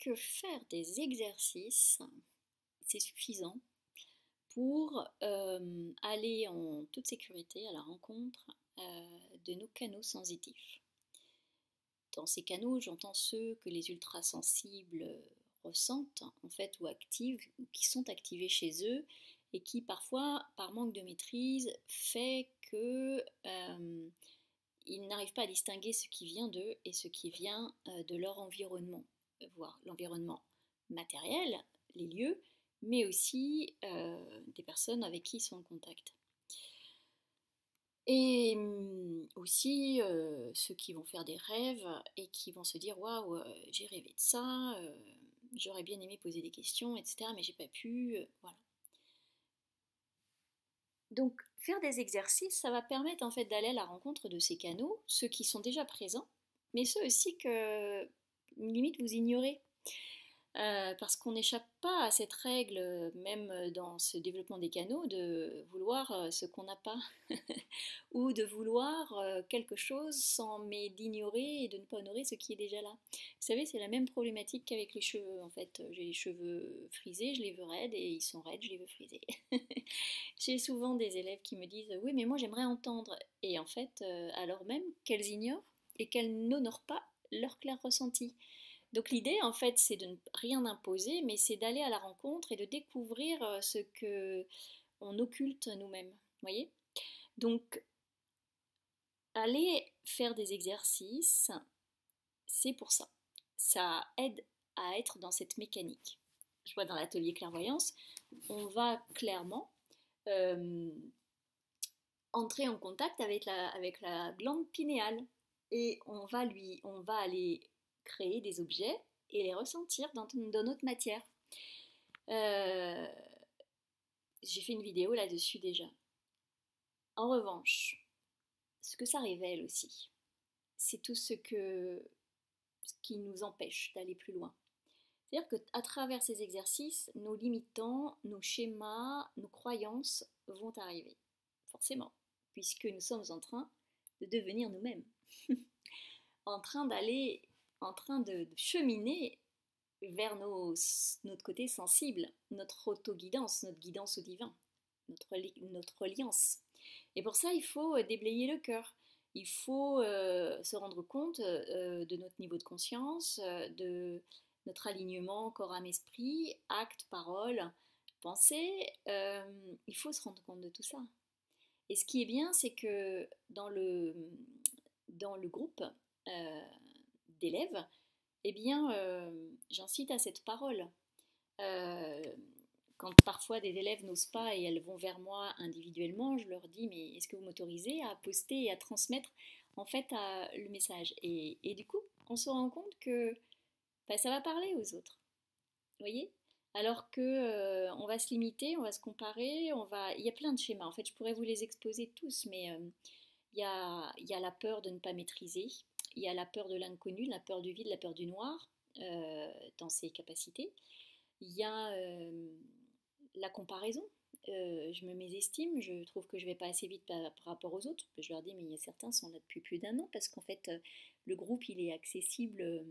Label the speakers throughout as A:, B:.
A: que faire des exercices, c'est suffisant pour aller en toute sécurité à la rencontre de nos canaux sensitifs? Dans ces canaux, j'entends ceux que les ultrasensibles ressentent en fait ou activent ou qui sont activés chez eux et qui parfois, par manque de maîtrise, fait que ils n'arrivent pas à distinguer ce qui vient d'eux et ce qui vient de leur environnement, voire l'environnement matériel, les lieux, mais aussi des personnes avec qui ils sont en contact. Et aussi ceux qui vont faire des rêves et qui vont se dire waouh, j'ai rêvé de ça, j'aurais bien aimé poser des questions, etc. Mais j'ai pas pu. Voilà. Donc faire des exercices, ça va permettre en fait d'aller à la rencontre de ces canaux, ceux qui sont déjà présents, mais ceux aussi que limite vous ignorez. Parce qu'on n'échappe pas à cette règle, même dans ce développement des canaux, de vouloir ce qu'on n'a pas, ou de vouloir quelque chose sans mais d'ignorer et de ne pas honorer ce qui est déjà là. Vous savez, c'est la même problématique qu'avec les cheveux. En fait, j'ai les cheveux frisés, je les veux raides, et ils sont raides, je les veux frisés. J'ai souvent des élèves qui me disent oui, mais moi j'aimerais entendre. Et en fait, alors même qu'elles ignorent et qu'elles n'honorent pas leur clair ressenti. Donc l'idée, en fait, c'est de ne rien imposer, mais c'est d'aller à la rencontre et de découvrir ce que on occulte nous-mêmes. Vous voyez? Donc aller faire des exercices, c'est pour ça. Ça aide à être dans cette mécanique. Je vois dans l'atelier clairvoyance, on va clairement euh, entrer en contact avec la glande pinéale et on va aller créer des objets et les ressentir dans notre matière. Euh, j'ai fait une vidéo là-dessus déjà. En revanche, ce que ça révèle aussi, c'est tout ce qui nous empêche d'aller plus loin. C'est-à-dire qu'à travers ces exercices, nos limitants, nos schémas, nos croyances vont arriver, forcément, puisque nous sommes en train de devenir nous-mêmes, en train d'aller, en train de cheminer vers notre côté sensible, notre autoguidance, notre guidance au divin, notre reliance. Et pour ça, il faut déblayer le cœur. Il faut se rendre compte de notre niveau de conscience, de notre alignement corps, âme, esprit, acte, parole, pensée. Il faut se rendre compte de tout ça. Et ce qui est bien, c'est que dans le groupe euh, d'élèves, eh bien, j'incite à cette parole. Euh, Quand parfois des élèves n'osent pas et elles vont vers moi individuellement, je leur dis mais est-ce que vous m'autorisez à poster et à transmettre en fait le message et du coup, on se rend compte que bah, ça va parler aux autres. Vous voyez? Alors que on va se limiter, on va se comparer, il y a plein de schémas. En fait, je pourrais vous les exposer tous, mais il y a la peur de ne pas maîtriser, il y a la peur de l'inconnu, la peur du vide, la peur du noir dans ses capacités. Il y a la comparaison. Je me mésestime, je trouve que je vais pas assez vite par rapport aux autres. Je leur dis, mais il y a certains qui sont là depuis plus d'un an parce qu'en fait, le groupe il est accessible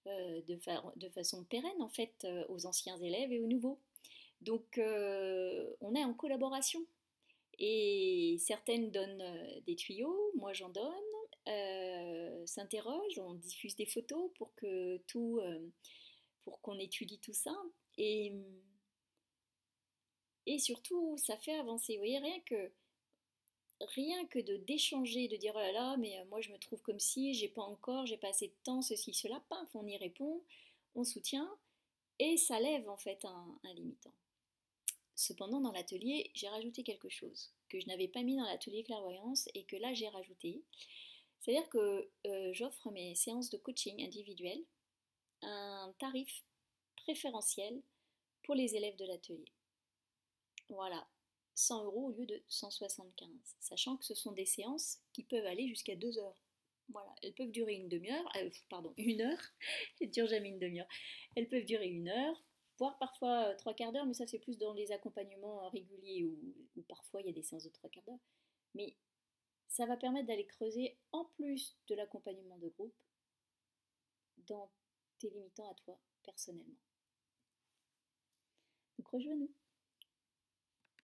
A: de façon pérenne en fait aux anciens élèves et aux nouveaux. Donc, on est en collaboration. Et certaines donnent des tuyaux, moi j'en donne, s'interrogent, on diffuse des photos pour qu'on étudie tout ça. Et, et surtout, ça fait avancer. Vous voyez, rien que d'échanger, de dire oh là là, mais moi je me trouve comme si, j'ai pas encore, j'ai pas assez de temps, ceci, cela, paf, on y répond, on soutient, et ça lève en fait un limitant. Cependant, dans l'atelier, j'ai rajouté quelque chose que je n'avais pas mis dans l'atelier clairvoyance et que là j'ai rajouté. C'est-à-dire que j'offre mes séances de coaching individuelles un tarif préférentiel pour les élèves de l'atelier. Voilà, 100 euros au lieu de 175, sachant que ce sont des séances qui peuvent aller jusqu'à 2 heures. Voilà, elles peuvent durer une demi-heure, pardon, une heure, elles ne durent jamais une demi-heure. Elles peuvent durer une heure, voire parfois trois quarts d'heure, mais ça c'est plus dans les accompagnements réguliers où parfois il y a des séances de trois quarts d'heure. Mais ça va permettre d'aller creuser, en plus de l'accompagnement de groupe, dans t'es limitant à toi personnellement. Donc rejoins-nous.